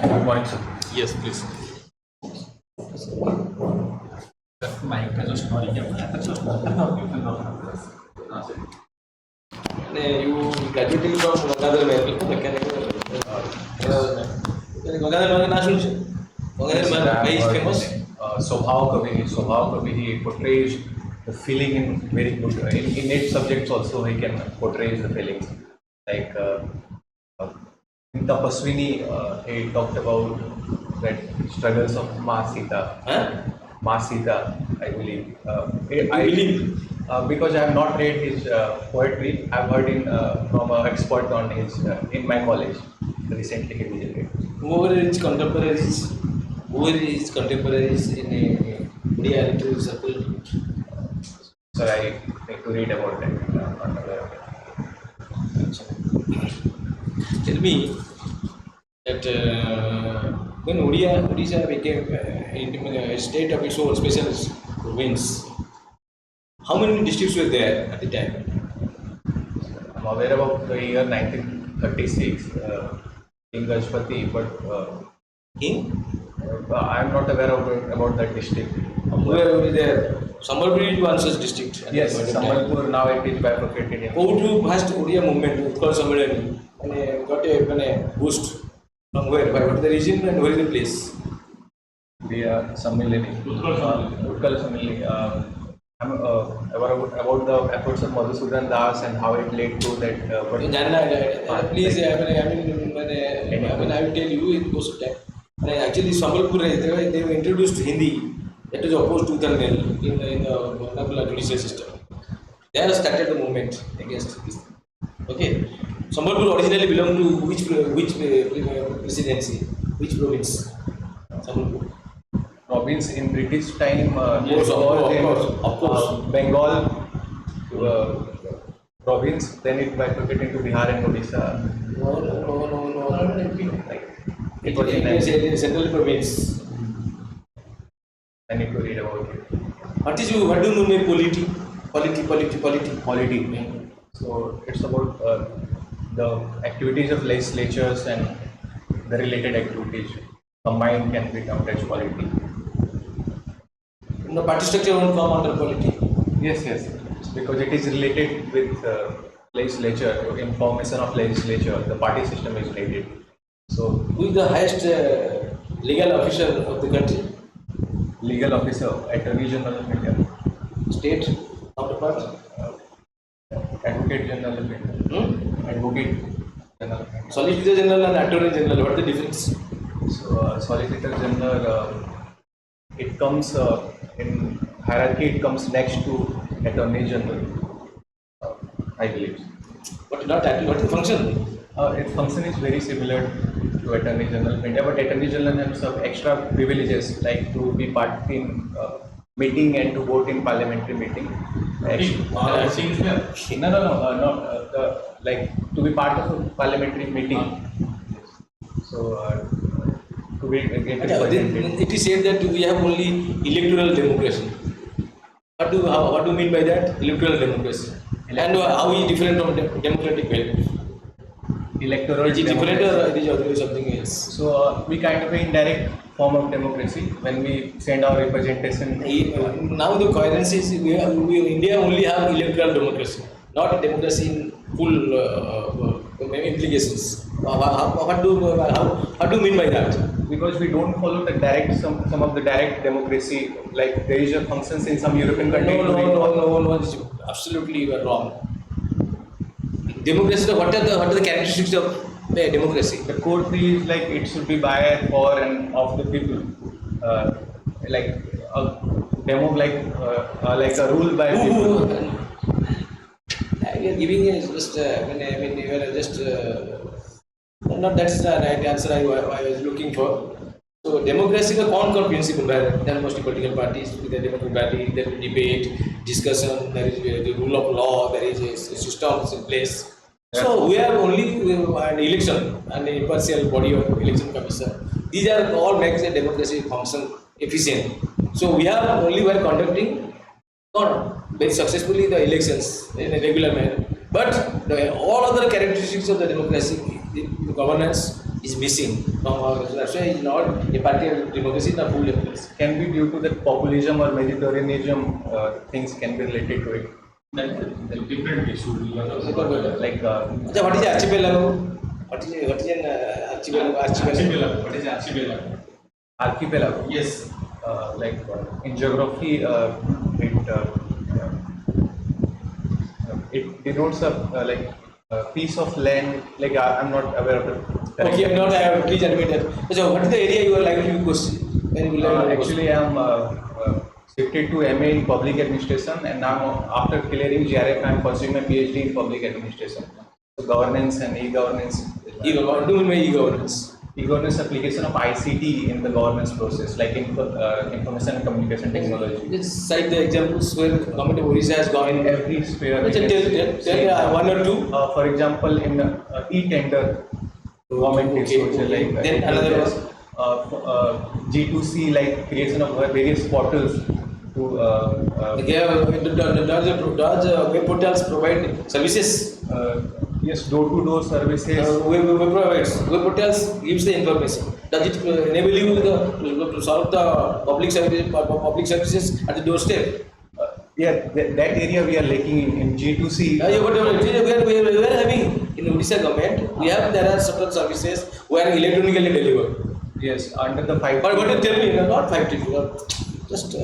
Good morning, sir. Yes, please. Mic का जो story क्या You graduated from Gangadhar Mechanical. Gangadhar national. Gangadhar is famous. Swabhav Kavi, he portrays the feeling in very good. In 8 subjects also he can portray the feelings. Like in Tapaswini, he talked about that struggles of Ma Sita. Ma Sita, I believe. Because I have not read his poetry, I have heard from an expert on his in my college. Recently he visited. Who are his contemporaries in a India literary circle? Sir, I need to read about that. I'm not aware of it. Tell me that when Odisha became a state of its own special province, how many districts were there at the time? I'm aware about the year 1936, King Gajpati, but King? I'm not aware about that district. Where were there? Sambalpur is one such district. Yes, Sambalpur, now it is bifurcated. Go to first Odia movement, Utkal Sambalpur, and got a boost from where? By what the region and where is the place? We are Sammilani. Utkal Sammilani. I'm about the efforts of Madhusudan Das and how it led to that. Please, I will tell you it goes to time. Actually, Sambalpur, they were introduced Hindi. That is opposed to the in the vernacular judicial system. They have started the movement against this. Okay. Sambalpur originally belonged to which presidency? Which province? Sambalpur. Province in British time, Yes, of course. Bengal province, then it bifurcated into Bihar and Odisha. No. It was in a central province. I need to read about it. What do you mean polity? Polity. So it's about the activities of legislatures and the related activities combined can be termed as polity. No, party structure won't come under polity. Yes, because it is related with legislature, information of legislature. The party system is related. So, who is the highest legal officer of the country? Legal officer, Attorney General of India. State counterpart? Advocate General of India. Advocate General of India. Solicitor General and Attorney General, what is the difference? So, Solicitor General, it comes in hierarchy, it comes next to Attorney General, I believe. But not what is the function? Its function is very similar to Attorney General of India, but Attorney General has some extra privileges like to be part in meeting and to vote in parliamentary meeting. Like to be part of a parliamentary meeting. So to be it is said that we have only electoral democracy. What do you mean by that? Electoral democracy. And how is it different from democratic way? Electoral is it different or it is something else? So we kind of an indirect form of democracy when we send our representation. Now the coherence is we India only have electoral democracy, not democracy in full implications. How do you mean by that? Because we don't follow the direct some of the direct democracy, like there is a functions in some European countries. No, absolutely you are wrong. Democracy, what are the characteristics of democracy? The core three is like it should be by, for, and of the people. Like a demo, like a rule by people. You are giving just you are just not that's the right answer I was looking for. So democracy का कौन principle है? There are mostly political parties. With the democratic party, there is debate, discussion. There is the rule of law. There is a system in place. Yeah. So we have only an election and an impartial body of election commission. These are all makes a democracy function efficient. So we are only while conducting very successfully the elections in a regular manner. But all other characteristics of the democracy, the governance, is missing from our. That's why it's not a party of democracy, not full democracy. Can be due to that populism or vegetarianism things can be related to it. That's a different issue. Like What is archipelago? What is an archipelago? Archipelago. What is archipelago? archipelago. Yes. Like in geography, it denotes like a piece of land. Like I'm not aware of it. Okay, I'm not. Please admit that. So, what is the area you are likely to question? Actually, I'm shifted to MA in public administration, and now after clearing GRF, I'm pursuing my PhD in public administration. So governance and e-governance. What do you mean by e-governance? E-governance application of ICT in the governance process, like information and communication technology. Let's cite the examples where government of Orissa has gone In every sphere. Tell one or two. For example, in e-tender, government is also like. Then another one. G2C, like creation of various portals to. Does web portals provide services? Yes, door-to-door services. Web portals gives the information. Does it enable you to solve the public services at the doorstep? Yeah, that area we are lacking in G2C. We are having in Odisha government. There are certain services where electronically delivered. Yes, under the 5. But what you tell me, not 5T. Just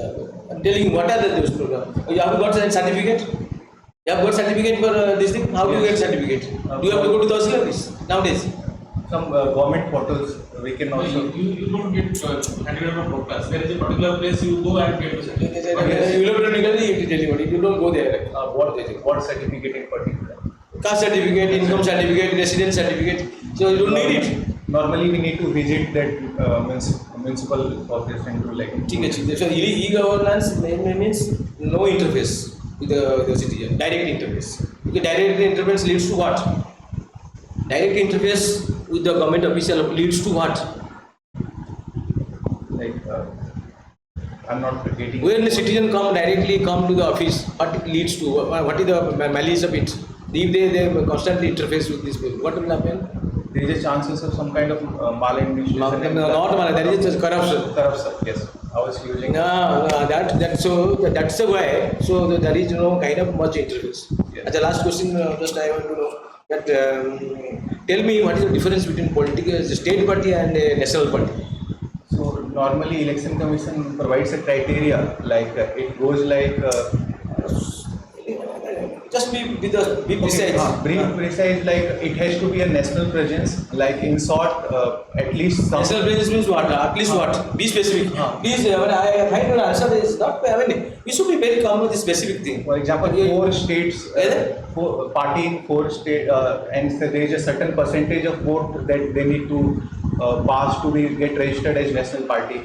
I'm telling you, what are those programs? You have got a certificate? You have got certificate for this thing? How do you get certificate? Do you have to go to the auxiliaries nowadays? Some government portals we can also. You don't get certificate from portals. There is a particular place you go and get the certificate. Electronically delivered. You don't go there. What certificate in particular? Caste certificate, income certificate, residence certificate. So you don't need it. Normally we need to visit that municipal corporation to like. So e-governance means no interface with the citizen, direct interface. Because direct interface leads to what? Direct interface with the government official leads to what? Like I'm not getting. When the citizen directly come to the office, what it leads to? What is the malice of it? If they constantly interface with these people, what will happen? There is a chances of some kind of maladministration. Not maladministration, there is just corruption. Corruption, yes. I was using. That's the way. So there is no kind of much interface. Yes. As the last question, just I want to know that tell me what is the difference between political state party and a national party? So normally election commission provides a criteria like it goes like. Just be precise. Brief precise, like it has to be a national presence. Like in short, at least some. National presence means what? At least what? Be specific. Please, I find your answer is not. I mean, we should be very calm with this specific thing. For example, 4 states, party in 4 states, and there is a certain percentage of vote that they need to pass to get registered as national party.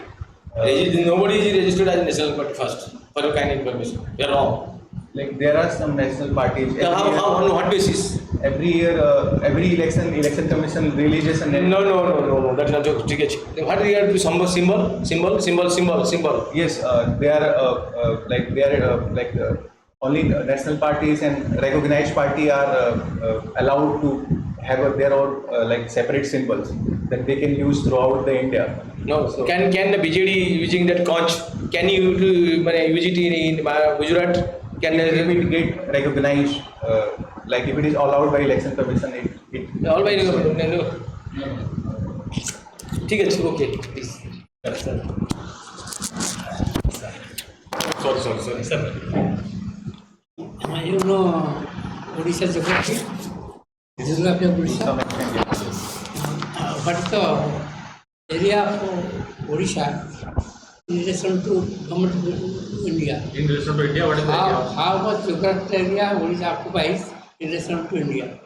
Nobody is registered as a national party first. For your kind information, you are wrong. Like there are some national parties. How on what basis? Every year, every election commission releases a No. That's not joke. What regard to symbol? Yes, they are like only national parties and recognized party are allowed to have their own like separate symbols that they can use throughout the India. No. So can the BJD using that conch? Can you use it in Gujarat? Can it get recognized? Like if it is allowed by election commission, it all by no. Okay, please. Sorry, sir. You know Odisha geography? Geography of Odisha? some extent, yes. What is the area of Odisha in relation to government of India? In relation to India, what is the area? How much geographical area Odisha occupies in relation to India?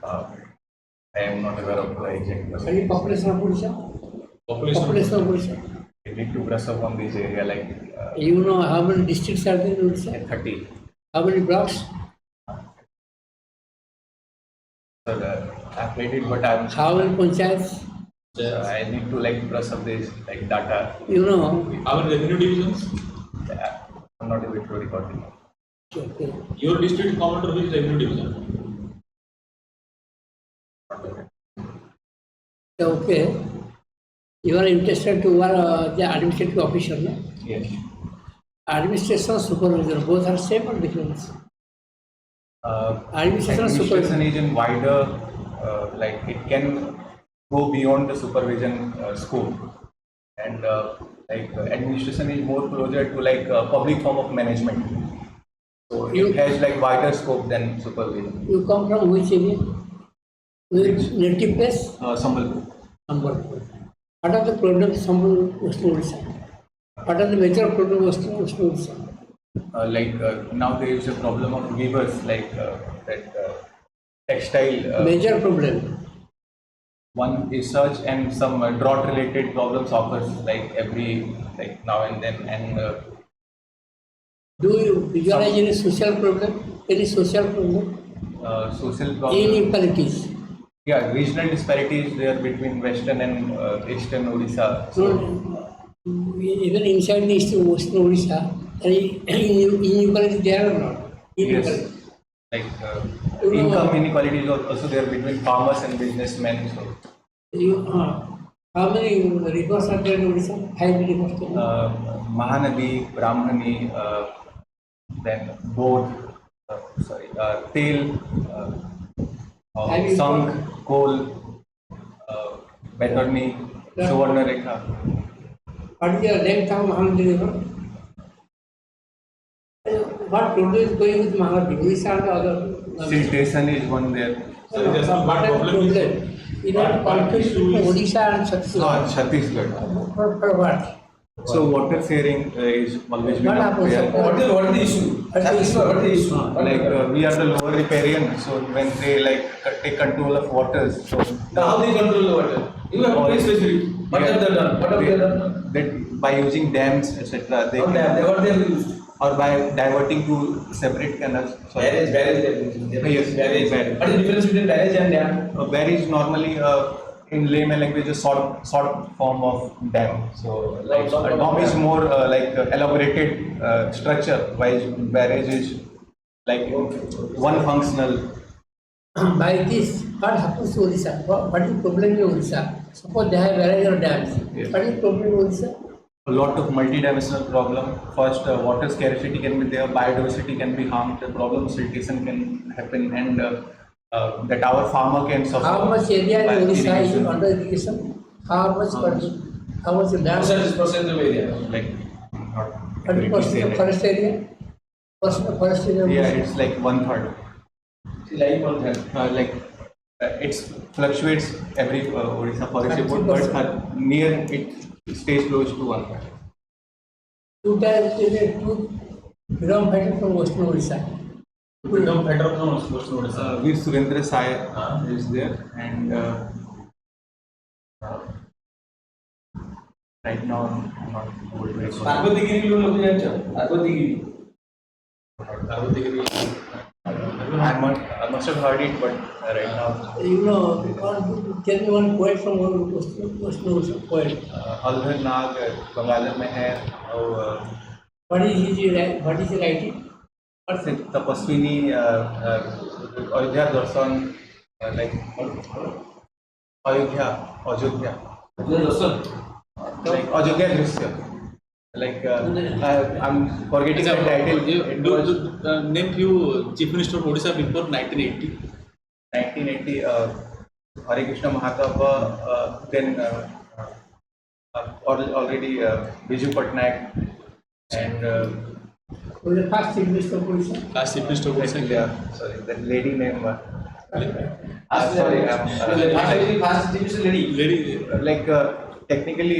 I am not aware of the exact What number. is population of Odisha? Population of Odisha. I need to brush up on this area like You know how many districts are there in Odisha? 30. How many blocks? So I've played it, but I'm. How many panchayats? I need to like brush up this like data. You know. Our revenue divisions? I'm not able to record it. Okay. Your district commander which revenue division? Okay. You are interested to work the administrative officer, no? Yes. Administration supervisor, both are same or different? Administration Administration is in wider, like it can go beyond the supervision scope, and administration is more closer to like a public form of management. So it has like wider scope than supervision. You come from which area? Which native place? Sambalpur. Sambalpur. What are the problems Sambalpur, Western Odisha? What are the major problems Western Odisha? Now there is a problem of weavers, textile. Major problem. One is such, and some drought related problems occurs like now and then, and Do you visualize any social problem? Any social problem? social problems. Inequalities. Yeah, regional disparities there between western and eastern Odisha. So, even inside the Eastern Western Odisha, any inequality there or not? Yes, like income inequality is also there between farmers and businessmen. So, how many rivers are there in Odisha? 5 rivers. Mahanadi, Brahmani, then Bodh, Tel, Sang, Kol, Batarni, Suvarnarekha. What is the length of Mahanadi river? What problem is going with Mahanadi? Odisha and other. Siltation is one there. So there's some What is the problem is problem? You know, conflict between Odisha and Chhattisgarh. Chhattisgarh. For what? So water sharing is always been What up happens? there. What is the issue? What is the issue? We are the lower riparian, so when they take control of waters, so How they control the water? You have to pay specially. What have they done? What have they done? that by using dams, etc., they What can, they have used? or by diverting to separate canals. Barrage they are using. Yes, Barrage. barrage. What is the difference between barrage and dam? A barrage normally, in layman language, a short form of dam. So like Short a form of dam is dam. more elaborated barrage, while barrage is like one functional. By this, what happens to Odisha? What is the problem in Odisha? Suppose they have barrage or dams. Yes. What is the problem in Odisha? A lot of multidimensional problem. First, water scarcity can be there, biodiversity can be harmed, the problem siltation can happen, and that our farmer can suffer. How much area by in Odisha is irrigation. under irrigation? How much dams? Percent of area. Like, not What able to say is that. forest area? Forest area. Yeah, it's like 1/3. See, like one thing. It fluctuates every Odisha forest report, but 30%. near it stays close to 1/3. Two freedom fighter from Western Odisha. become better from Western Odisha. Veer Surendra Sai is there, and right now I'm not able to recall. Parvatagiri लोग जानते हो? Parvatagiri. I must have heard it, but right now. You know, tell me one poet from Western Odisha. Poet. हलधर नाग बंगाल में है और What is his writing? से तपस्विनी अयोध्या दर्शन like Ayodhya like Ayodhya दृश्य like I'm forgetting the title. It was Name few Chief Minister of Odisha before 1980. 1980 Hare Krishna Mahatma, then already Biju Patnaik, and Who is the first Chief Minister of Odisha? Last Chief Minister of Odisha. sorry, that lady name. Sorry, I'm fast lady. like technically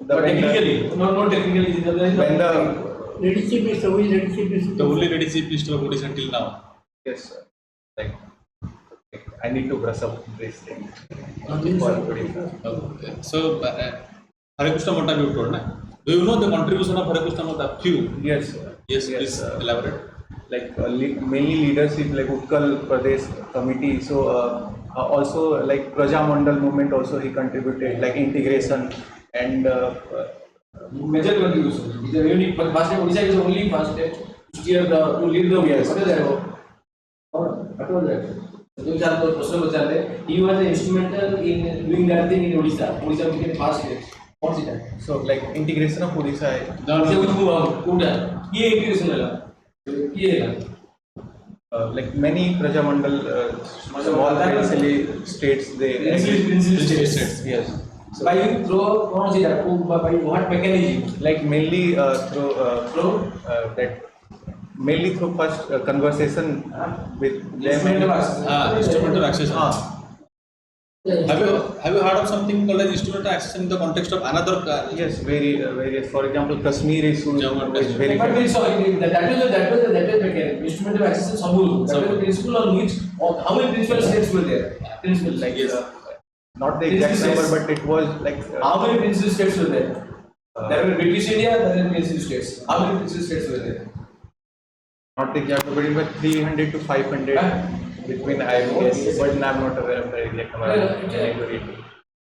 But technically, not technically. when the Lady Chief Minister, who is Lady Chief Minister? The only lady Chief Minister of Odisha until now. yes like I need to brush up this thing. Okay. For Odisha. Okay. So, Hare Krishna Mata you told, na? Do you know the contribution of Hare Krishna Mata? Few. Yes, Yes, please elaborate. like mainly leadership like Utkal Pradesh committee, so also like Praja Mandal movement also he contributed, like integration and Major contribution. It's a unique. But first Odisha is the only first state to steer to lead the way. Yes. What is that? What was that? जो चार तो प्रश्न बचा रहे he was instrumental in doing that thing in Odisha became fast कौन सी था So like integration of Odisha. से कुछ हुआ कोटा ये इंटीग्रेशन लगा ये है Like many Prajamandal small princely states they princely states. Yes. So by through कौन सी था by what mechanism like mainly through that mainly through first conversation with them. Instrumental accession. Yes. Have you heard of something called as instrumental accession in the context of another? Yes, various. For example, Kashmir issue Jammu and is very but we famous. saw that was mechanism instrumental access सबूत that was the principle on which how many principal states were there principal Like yes not the exact Principal number, states. but it was like how many principal states were there there were British India there were principal states how many principal states were there not the exact number, but 300 to 500 between I guess, but I'm not aware of the exact number. I need to read.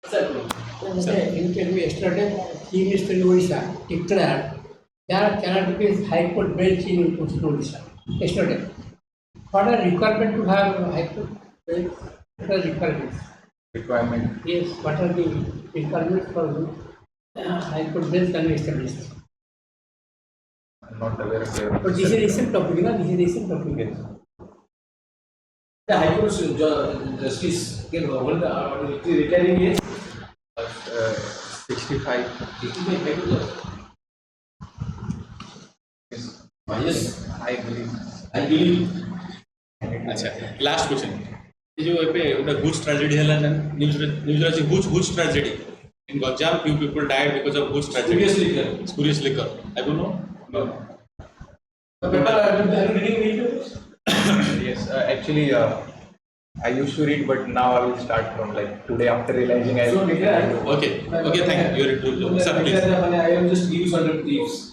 exactly In tell me yesterday, Chief Minister in Odisha declared there cannot be High Court bench in Odisha. Yesterday, what are requirement to have High Court bench? What are requirements? Requirement. Yes, what are the requirements for High Court bench can be established? I'm not aware of the. But this is a recent topic, na? This is a recent topic. Yes. the high court justice can hold the retiring age 65. 65 Yes. yes I believe. I believe अच्छा last question ये जो पे उटा goods tragedy है ना news रे goods tragedy in Ganjam few people died because of goods tragedy spurious liquor I don't know no the paper are you reading newspapers Yes. Actually, I used to read, but now I will start from like today after realizing I. So, okay thank you you're I am just give you some tips